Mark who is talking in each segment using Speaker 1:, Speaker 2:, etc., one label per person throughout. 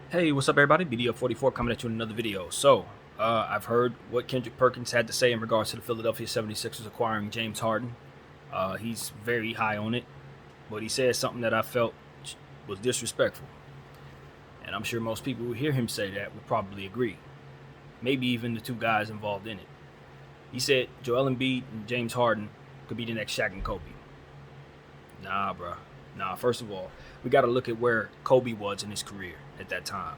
Speaker 1: Hey, what's up, everybody? BDO44 coming at you in another video. I've heard what Kendrick Perkins had to say in regards to the Philadelphia 76ers acquiring James Harden. He's very high on it, but he said something that I felt was disrespectful. And I'm sure most people who hear him say that would probably agree. Maybe even the two guys involved in it. He said Joel Embiid and James Harden could be the next Shaq and Kobe. Nah, bruh. Nah, first of all, we got to look at where Kobe was in his career at that time.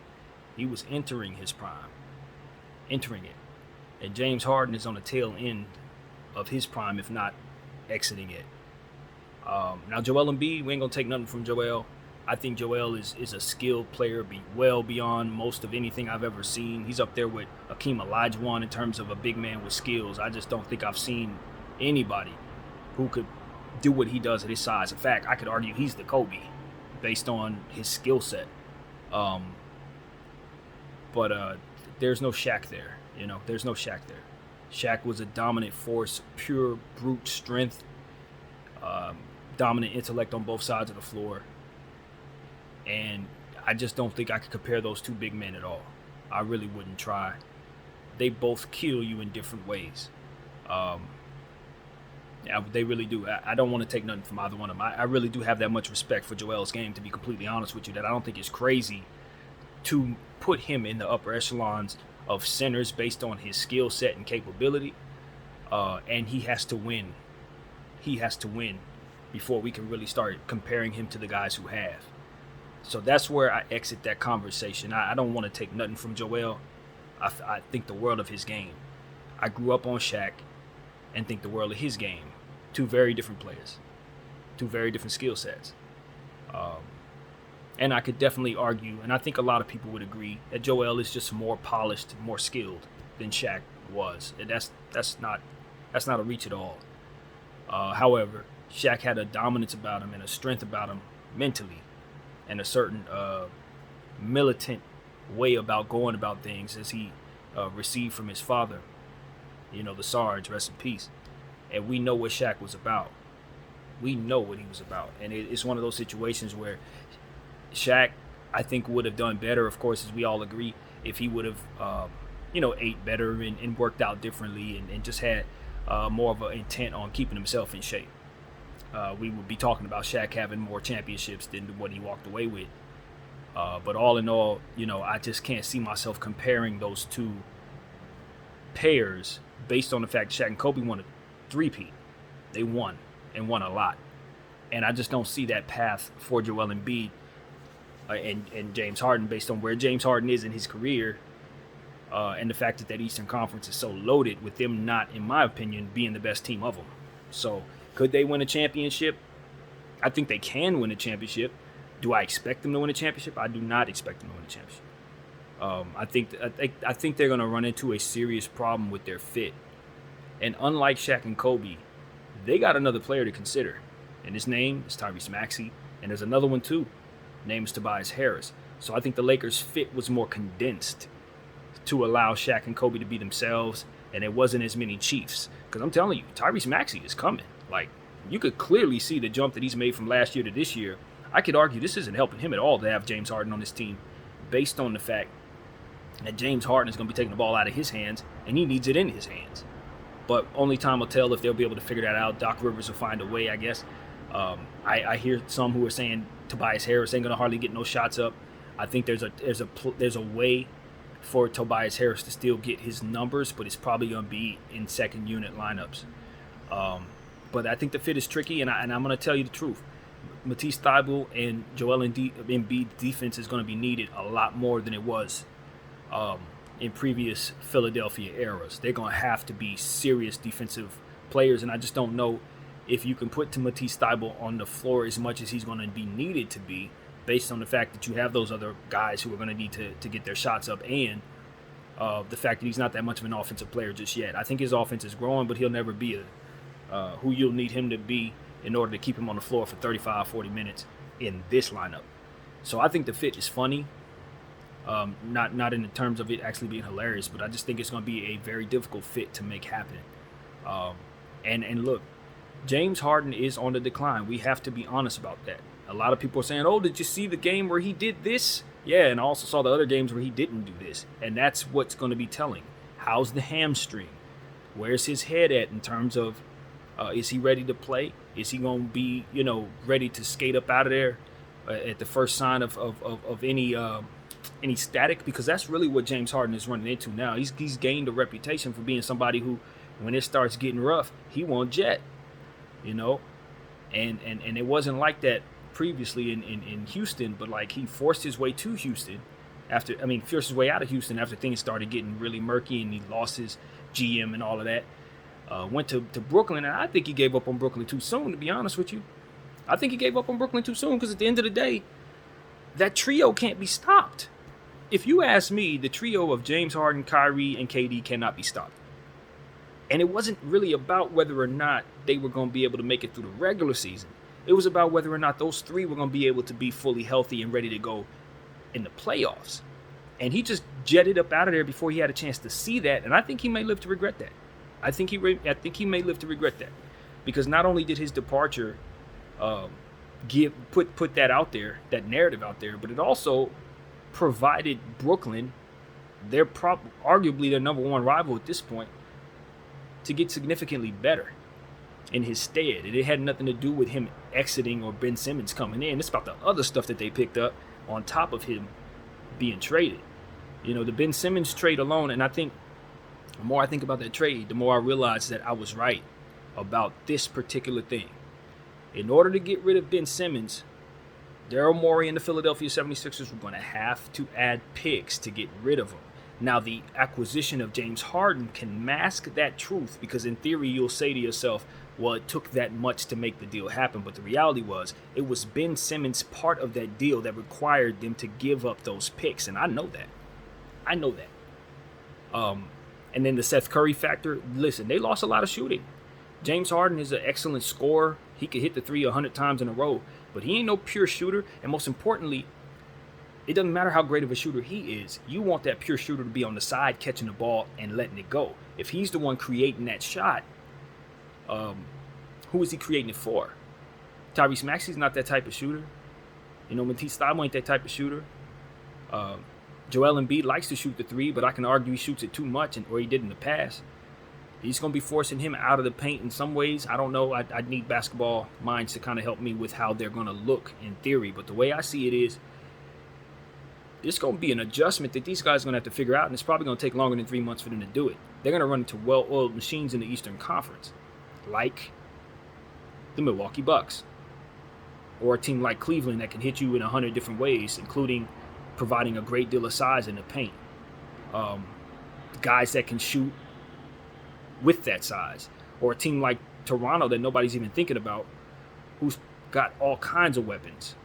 Speaker 1: He was entering his prime, entering it. And James Harden is on the tail end of his prime, if not exiting it. Now, Joel Embiid, we ain't going to take nothing from Joel. I think Joel is a skilled player, well beyond most of anything I've ever seen. He's up there with Akeem Olajuwon in terms of a big man with skills. I just don't think I've seen anybody who could do what he does at his size. In fact, I could argue he's the Kobe based on his skill set. Um, but there's no Shaq there. There's no Shaq there. Shaq was a dominant force, pure brute strength, um, dominant intellect on both sides of the floor. And I just don't think I could compare those two big men at all. I really wouldn't try. They both kill you in different ways. Um, yeah, they really do. I don't want to take nothing from either one of them. I really do have that much respect for Joel's game, to be completely honest with you, that I don't think it's crazy to put him in the upper echelons of centers based on his skill set and capability. And he has to win. He has to win before we can really start comparing him to the guys who have. So that's where I exit that conversation. I don't want to take nothing from Joel. I think the world of his game. I grew up on Shaq and think the world of his game. Two very different players, two very different skill sets. Um, and I could definitely argue, and I think a lot of people would agree, that Joel is just more polished, more skilled than Shaq was. And that's not a reach at all. However, Shaq had a dominance about him and a strength about him mentally, and a certain militant way about going about things as he received from his father. The Sarge, rest in peace. And we know what Shaq was about. We know what he was about. And it's one of those situations where Shaq, I think, would have done better, of course, as we all agree, if he would have, ate better and worked out differently and just had more of an intent on keeping himself in shape. We would be talking about Shaq having more championships than what he walked away with. But all in all, I just can't see myself comparing those two pairs based on the fact that Shaq and Kobe won a three-peat. They won and won a lot. And I just don't see that path for Joel Embiid and James Harden based on where James Harden is in his career, and the fact that Eastern Conference is so loaded with them not, in my opinion, being the best team of them. So could they win a championship? I think they can win a championship. Do I expect them to win a championship? I do not expect them to win a championship. I think they're going to run into a serious problem with their fit. And unlike Shaq and Kobe, they got another player to consider. And his name is Tyrese Maxey. And there's another one too. Name is Tobias Harris. So I think the Lakers' fit was more condensed to allow Shaq and Kobe to be themselves. And there wasn't as many Chiefs. Because I'm telling you, Tyrese Maxey is coming. Like, you could clearly see the jump that he's made from last year to this year. I could argue this isn't helping him at all to have James Harden on his team, based on the fact that James Harden is going to be taking the ball out of his hands, and he needs it in his hands. But only time will tell if they'll be able to figure that out. Doc Rivers will find a way, I guess. I hear some who are saying Tobias Harris ain't going to hardly get no shots up. I think there's a way for Tobias Harris to still get his numbers, but it's probably going to be in second unit lineups. But I think the fit is tricky, and I'm going to tell you the truth. Matisse Thybulle and Joel Embiid defense is going to be needed a lot more than it was in previous Philadelphia eras. They're going to have to be serious defensive players, and I just don't know if you can put Matisse Thybulle on the floor as much as he's going to be needed to be, based on the fact that you have those other guys who are going to need to get their shots up, and the fact that he's not that much of an offensive player just yet. I think his offense is growing, but he'll never be who you'll need him to be in order to keep him on the floor for 35, 40 minutes in this lineup. So I think the fit is funny. Not in the terms of it actually being hilarious, but I just think it's going to be a very difficult fit to make happen. And look, James Harden is on the decline. We have to be honest about that. A lot of people are saying, "Oh, did you see the game where he did this?" Yeah, and I also saw the other games where he didn't do this, and that's what's going to be telling. How's the hamstring? Where's his head at in terms of is he ready to play? Is he going to be, ready to skate up out of there at the first sign of any static? Because that's really what James Harden is running into now. He's gained a reputation for being somebody who, when it starts getting rough, he won't jet, you know, and it wasn't like that previously in Houston, but like he forced his way to Houston forced his way out of Houston after things started getting really murky and he lost his GM and all of that. Went to Brooklyn, and I think he gave up on Brooklyn too soon, to be honest with you. I think he gave up on Brooklyn too soon because at the end of the day, that trio can't be stopped. If you ask me, the trio of James Harden, Kyrie, and KD cannot be stopped. And it wasn't really about whether or not they were going to be able to make it through the regular season. It was about whether or not those three were going to be able to be fully healthy and ready to go in the playoffs. And he just jetted up out of there before he had a chance to see that, and I think he may live to regret that. I think he may live to regret that, because not only did his departure put that out there, that narrative out there, but it also provided Brooklyn, arguably their number one rival at this point, to get significantly better in his stead. And it had nothing to do with him exiting or Ben Simmons coming in. It's about the other stuff that they picked up on top of him being traded. The Ben Simmons trade alone, and I think the more I think about that trade, the more I realize that I was right about this particular thing. In order to get rid of Ben Simmons, Daryl Morey and the Philadelphia 76ers were going to have to add picks to get rid of him. Now, the acquisition of James Harden can mask that truth, because in theory, you'll say to yourself, well, it took that much to make the deal happen. But the reality was, it was Ben Simmons' part of that deal that required them to give up those picks. And I know that. And then the Seth Curry factor, listen, they lost a lot of shooting. James Harden is an excellent scorer. He could hit the three 100 times in a row, but he ain't no pure shooter. And most importantly, it doesn't matter how great of a shooter he is. You want that pure shooter to be on the side catching the ball and letting it go. If he's the one creating that shot, who is he creating it for? Tyrese Maxey's not that type of shooter. Matisse Thybulle ain't that type of shooter. Joel Embiid likes to shoot the three, but I can argue he shoots it too much, or he did in the past. He's going to be forcing him out of the paint in some ways. I don't know. I need basketball minds to kind of help me with how they're going to look in theory. But the way I see it is, it's going to be an adjustment that these guys are going to have to figure out, and it's probably going to take longer than 3 months for them to do it. They're going to run into well-oiled machines in the Eastern Conference, like the Milwaukee Bucks, or a team like Cleveland that can hit you in 100 different ways, including providing a great deal of size in the paint. Guys that can shoot with that size. Or a team like Toronto that nobody's even thinking about, who's got all kinds of weapons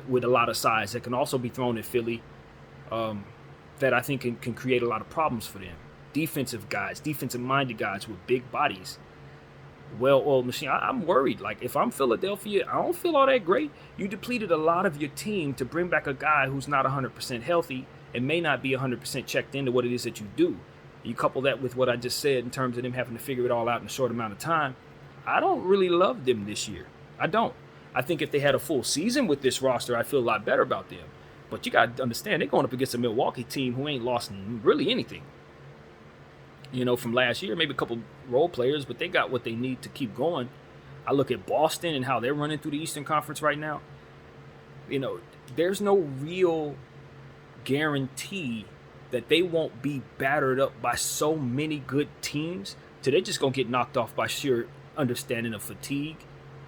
Speaker 1: with a lot of size that can also be thrown at Philly, that I think can create a lot of problems for them. Defensive guys, defensive-minded guys with big bodies. Well-oiled machine. I'm worried. Like, if I'm Philadelphia, I don't feel all that great. You depleted a lot of your team to bring back a guy who's not 100% healthy and may not be 100% checked into what it is that you do. You couple that with what I just said in terms of them having to figure it all out in a short amount of time. I don't really love them this year. I don't. I think if they had a full season with this roster, I'd feel a lot better about them. But you got to understand, they're going up against a Milwaukee team who ain't lost really anything. From last year, maybe a couple role players, but they got what they need to keep going. I look at Boston and how they're running through the Eastern Conference right now. There's no real guarantee that they won't be battered up by so many good teams. So they're just going to get knocked off by sheer understanding of fatigue,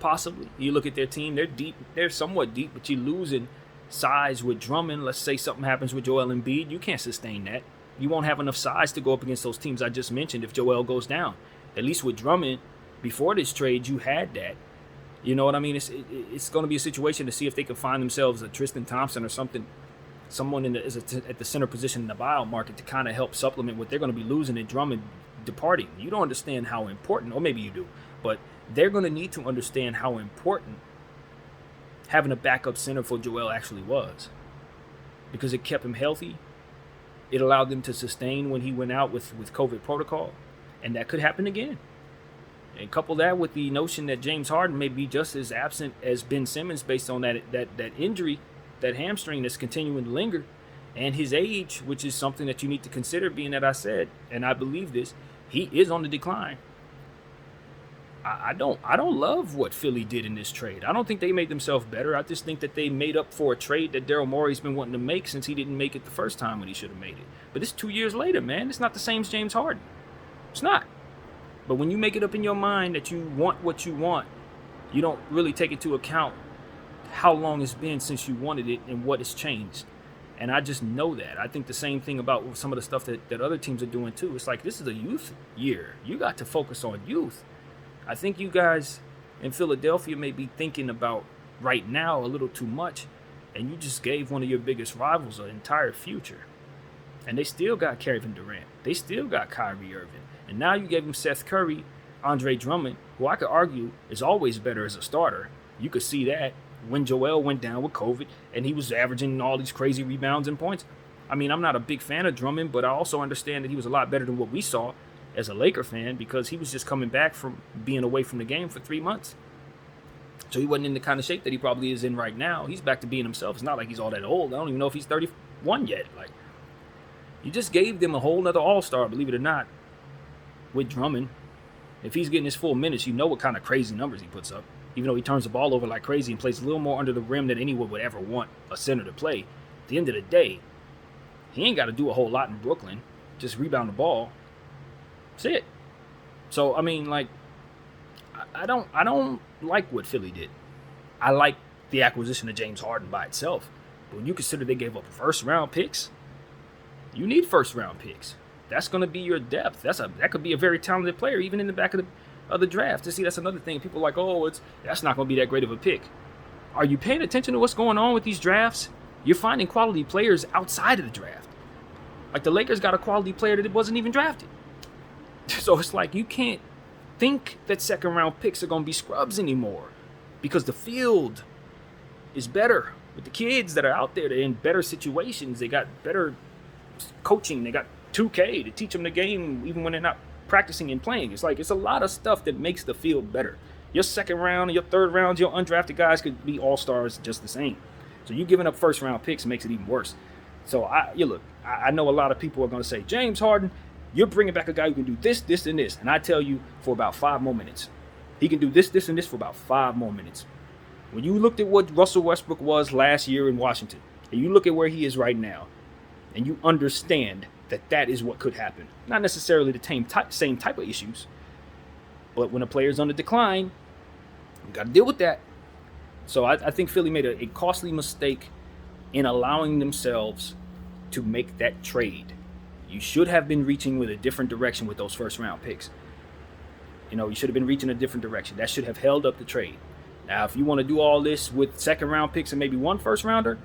Speaker 1: possibly. You look at their team, they're deep. They're somewhat deep, but you're losing size with Drummond. Let's say something happens with Joel Embiid. You can't sustain that. You won't have enough size to go up against those teams I just mentioned if Joel goes down. At least with Drummond, before this trade, you had that. You know what I mean? It's going to be a situation to see if they can find themselves a Tristan Thompson or something, someone at the center position in the buyout market to kind of help supplement what they're going to be losing in Drummond departing. You don't understand how important, or maybe you do, but they're going to need to understand how important having a backup center for Joel actually was, because it kept him healthy. It allowed them to sustain when he went out with COVID protocol, and that could happen again. And couple that with the notion that James Harden may be just as absent as Ben Simmons based on that injury that hamstring that's continuing to linger, and his age, which is something that you need to consider, being that I said, and I believe this, he is on the decline. I don't love what Philly did in this trade. I don't think they made themselves better. I just think that they made up for a trade that Daryl Morey's been wanting to make since he didn't make it the first time when he should have made it. But it's 2 years later, man. It's not the same as James Harden. It's not. But when you make it up in your mind that you want what you want, you don't really take into account how long it's been since you wanted it and what has changed. And I just know that. I think the same thing about some of the stuff that other teams are doing too. It's like, this is a youth year. You got to focus on youth. I think you guys in Philadelphia may be thinking about right now a little too much, and you just gave one of your biggest rivals an entire future. And they still got Kevin Durant. They still got Kyrie Irving. And now you gave them Seth Curry, Andre Drummond, who I could argue is always better as a starter. You could see that when Joel went down with COVID and he was averaging all these crazy rebounds and points. I mean, I'm not a big fan of Drummond, but I also understand that he was a lot better than what we saw as a Laker fan, because he was just coming back from being away from the game for 3 months. So he wasn't in the kind of shape that he probably is in right now. He's back to being himself. It's not like he's all that old. I don't even know if he's 31 yet. Like, you just gave them a whole nother all-star, believe it or not, with Drummond. If he's getting his full minutes, you know what kind of crazy numbers he puts up. Even though he turns the ball over like crazy and plays a little more under the rim than anyone would ever want a center to play. At the end of the day, he ain't got to do a whole lot in Brooklyn. Just rebound the ball. That's it. So, I mean, like, I don't like what Philly did. I like the acquisition of James Harden by itself. But when you consider they gave up first-round picks, you need first-round picks. That's going to be your depth. That could be a very talented player, even in the back of the draft. To see, that's another thing. People are like, oh, that's not going to be that great of a pick. Are you paying attention to what's going on with these drafts? You're finding quality players outside of the draft. Like, the Lakers got a quality player that wasn't even drafted. So it's like, you can't think that second-round picks are going to be scrubs anymore, because the field is better with the kids that are out there. They're in better situations. They got better coaching. They got 2K to teach them the game even when they're not practicing and playing. It's like, it's a lot of stuff that makes the field better. Your second round and your third round, your undrafted guys could be all-stars just the same. So you giving up first-round picks makes it even worse. So I know a lot of people are going to say, James Harden, you're bringing back a guy who can do this, this, and this. And I tell you, for about 5 more minutes. He can do this, this, and this for about 5 more minutes. When you looked at what Russell Westbrook was last year in Washington, and you look at where he is right now, and you understand that is what could happen. Not necessarily the same type of issues, but when a player's on the decline, you got to deal with that. So I think Philly made a costly mistake in allowing themselves to make that trade. You should have been reaching with a different direction with those first-round picks. You should have been reaching a different direction. That should have held up the trade. Now, if you want to do all this with second-round picks and maybe one first-rounder,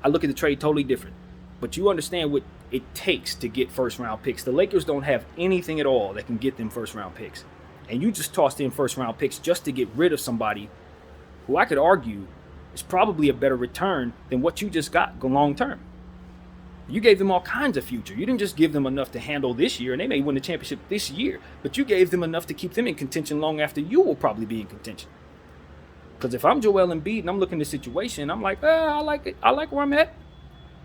Speaker 1: I look at the trade totally different. But you understand what it takes to get first-round picks. The Lakers don't have anything at all that can get them first-round picks. And you just tossed in first-round picks just to get rid of somebody who I could argue is probably a better return than what you just got long-term. You gave them all kinds of future. You didn't just give them enough to handle this year, and they may win the championship this year, but you gave them enough to keep them in contention long after you will probably be in contention. Because if I'm Joel Embiid and I'm looking at the situation, I'm like, I like it. I like where I'm at.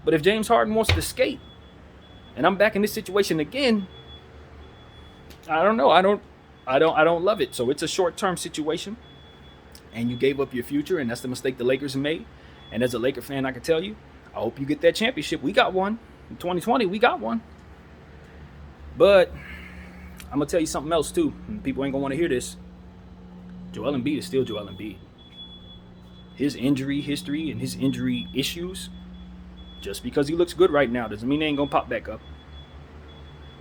Speaker 1: But if James Harden wants to skate, and I'm back in this situation again, I don't know. I don't love it. So it's a short-term situation, and you gave up your future, and that's the mistake the Lakers made. And as a Laker fan, I can tell you, I hope you get that championship. We got one. In 2020, we got one. But I'm going to tell you something else, too. And people ain't going to want to hear this. Joel Embiid is still Joel Embiid. His injury history and his injury issues, just because he looks good right now doesn't mean they ain't going to pop back up.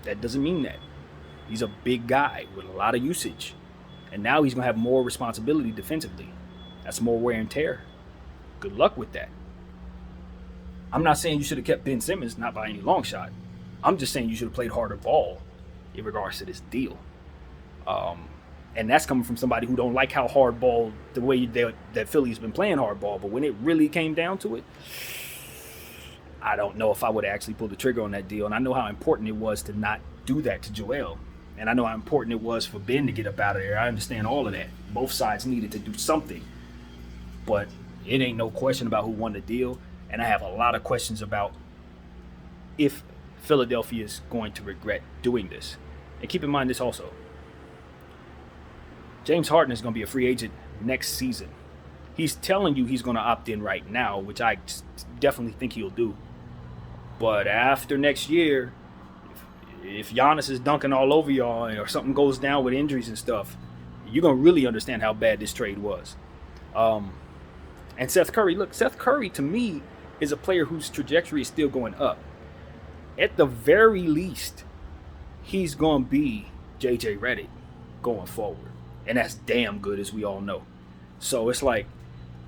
Speaker 1: That doesn't mean that. He's a big guy with a lot of usage. And now he's going to have more responsibility defensively. That's more wear and tear. Good luck with that. I'm not saying you should have kept Ben Simmons, not by any long shot. I'm just saying you should have played harder ball in regards to this deal. And that's coming from somebody who don't like how hard ball, the way that Philly's been playing hard ball. But when it really came down to it, I don't know if I would have actually pulled the trigger on that deal. And I know how important it was to not do that to Joel. And I know how important it was for Ben to get up out of there. I understand all of that. Both sides needed to do something. But It ain't no question about who won the deal, and I have a lot of questions about if Philadelphia is going to regret doing this. And keep in mind this also. James Harden is going to be a free agent next season. He's telling you he's going to opt in right now, which I definitely think he'll do. But after next year, if Giannis is dunking all over y'all or something goes down with injuries and stuff, you're going to really understand how bad this trade was. And Seth Curry, look, Seth Curry to me is a player whose trajectory is still going up. At the very least, he's going to be JJ Redick going forward. And that's damn good, as we all know. So it's like,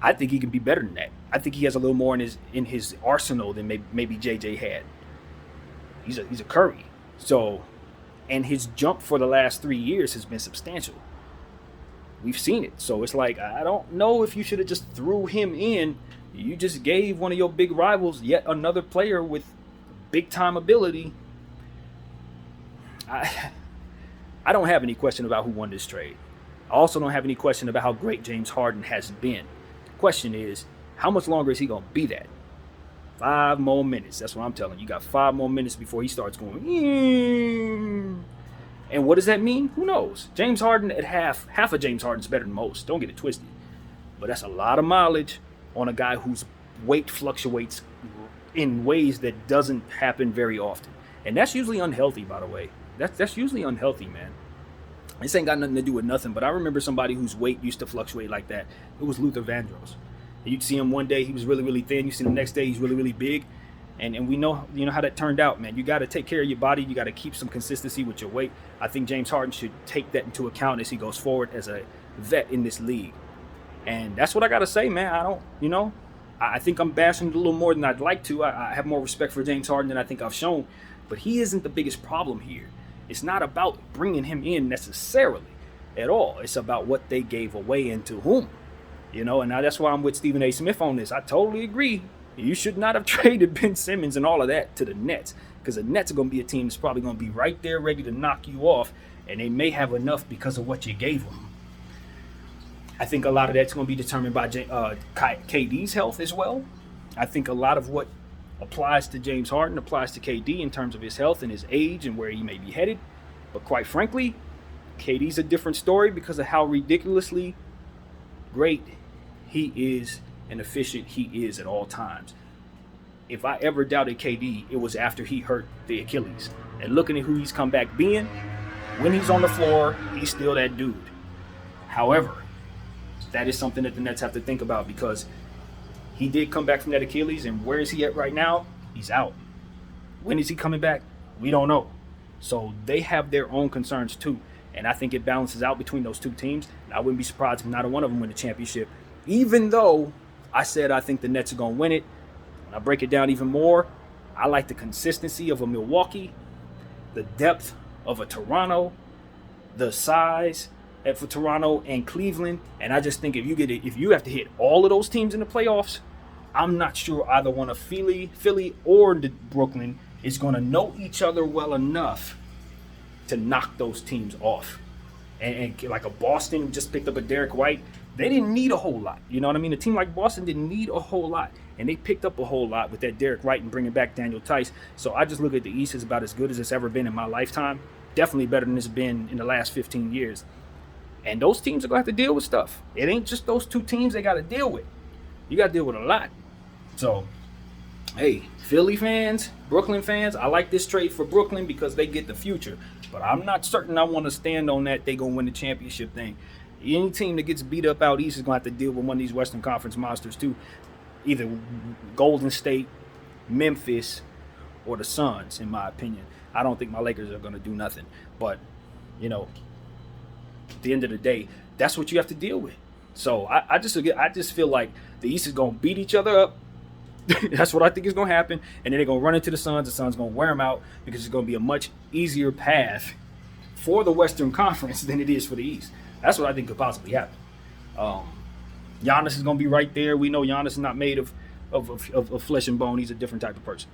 Speaker 1: I think he can be better than that. I think he has a little more in his arsenal than maybe JJ had. He's a Curry. So, and his jump for the last 3 years has been substantial. We've seen it. So it's like, I don't know if you should have just threw him in. You just gave one of your big rivals yet another player with big time ability. I don't have any question about who won this trade. I also don't have any question about how great James Harden has been. The question is, how much longer is he going to be that? 5 more minutes. That's what I'm telling you. You got 5 more minutes before he starts going. And what does that mean? Who knows? James Harden at half of James Harden's better than most. Don't get it twisted. But that's a lot of mileage on a guy whose weight fluctuates in ways that doesn't happen very often. And that's usually unhealthy, by the way. That's usually unhealthy, man. This ain't got nothing to do with nothing, but I remember somebody whose weight used to fluctuate like that. It was Luther Vandross. You'd see him one day, he was really, really thin. You see him the next day, he's really, really big. And we know, how that turned out, man. You got to take care of your body. You got to keep some consistency with your weight. I think James Harden should take that into account as he goes forward as a vet in this league. And that's what I got to say, man. I think I'm bashing it a little more than I'd like to. I have more respect for James Harden than I think I've shown. But he isn't the biggest problem here. It's not about bringing him in necessarily at all. It's about what they gave away and to whom. And now that's why I'm with Stephen A. Smith on this. I totally agree. You should not have traded Ben Simmons and all of that to the Nets, because the Nets are going to be a team that's probably going to be right there ready to knock you off, and they may have enough because of what you gave them. I think a lot of that's going to be determined by KD's health as well. I think a lot of what applies to James Harden applies to KD in terms of his health and his age and where he may be headed. But quite frankly, KD's a different story because of how ridiculously great he is and efficient he is at all times. If I ever doubted KD, it was after he hurt the Achilles. And looking at who he's come back being, when he's on the floor, he's still that dude. However, that is something that the Nets have to think about, because he did come back from that Achilles, and where is he at right now? He's out. When is he coming back? We don't know. So they have their own concerns too. And I think it balances out between those two teams. And I wouldn't be surprised if neither one of them win the championship, even though I said I think the Nets are going to win it. When I break it down even more, I like the consistency of a Milwaukee, the depth of a Toronto, the size for Toronto and Cleveland. And I just think if you have to hit all of those teams in the playoffs, I'm not sure either one of Philly or Brooklyn is going to know each other well enough to knock those teams off. And like a Boston who just picked up a Derek White, they didn't need a whole lot. You know what I mean? A team like Boston didn't need a whole lot. And they picked up a whole lot with that Derek White and bringing back Daniel Tice. So I just look at the East as about as good as it's ever been in my lifetime. Definitely better than it's been in the last 15 years. And those teams are going to have to deal with stuff. It ain't just those two teams they got to deal with. You got to deal with a lot. So, hey, Philly fans, Brooklyn fans, I like this trade for Brooklyn because they get the future. But I'm not certain I want to stand on that they going to win the championship thing. Any team that gets beat up out east is going to have to deal with one of these Western Conference monsters too. Either Golden State, Memphis, or the Suns, in my opinion. I don't think my Lakers are going to do nothing. But, at the end of the day, that's what you have to deal with. So I just feel like the East is going to beat each other up. That's what I think is going to happen. And then they're going to run into the Suns. The Suns are going to wear them out because it's going to be a much easier path for the Western Conference than it is for the East. That's what I think could possibly happen. Giannis is going to be right there. We know Giannis is not made of flesh and bone. He's a different type of person.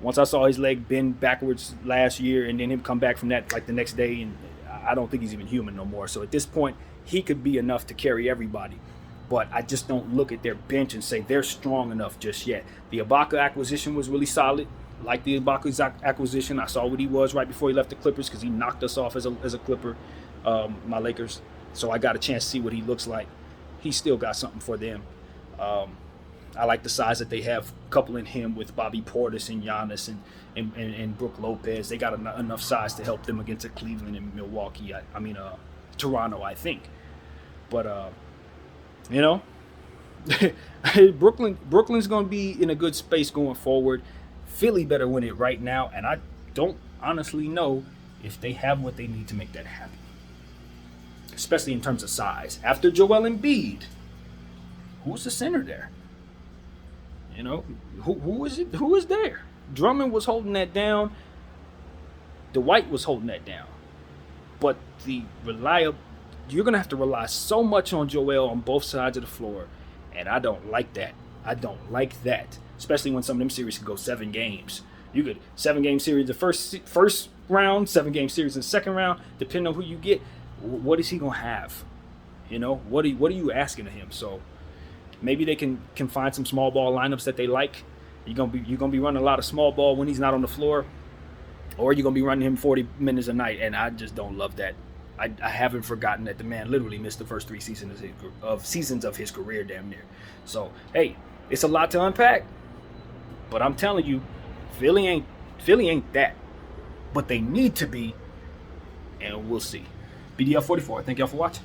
Speaker 1: Once I saw his leg bend backwards last year and then him come back from that like the next day, and I don't think he's even human no more. So at this point, he could be enough to carry everybody. but I just don't look at their bench and say they're strong enough just yet. The Ibaka acquisition was really solid. Like the Ibaka's acquisition, I saw what he was right before he left the Clippers because he knocked us off as a Clipper, my Lakers. So I got a chance to see what he looks like. He still got something for them. I like the size that they have coupling him with Bobby Portis and Giannis and Brook Lopez. They got enough size to help them against Cleveland and Milwaukee. Toronto, I think. But you know, Brooklyn's going to be in a good space going forward. Philly better win it right now, and I don't honestly know if they have what they need to make that happen, especially in terms of size. After Joel Embiid, who's the center there? You know, who is it? Who is there? Drummond was holding that down. Dwight was holding that down. But you're going to have to rely so much on Joel on both sides of the floor, and I don't like that. I don't like that, especially when some of them series can go 7 games. You could 7-game series the first round, 7-game series in the second round, depending on who you get. What is he going to have? You know, what are you asking of him? So maybe they can find some small ball lineups that they like. You're gonna be running a lot of small ball when he's not on the floor, or you're gonna be running him 40 minutes a night, and I just don't love that. I haven't forgotten that the man literally missed the first 3 seasons of his career, damn near. So hey, it's a lot to unpack, but I'm telling you, Philly ain't that, but they need to be, and we'll see. BDL 44. Thank y'all for watching.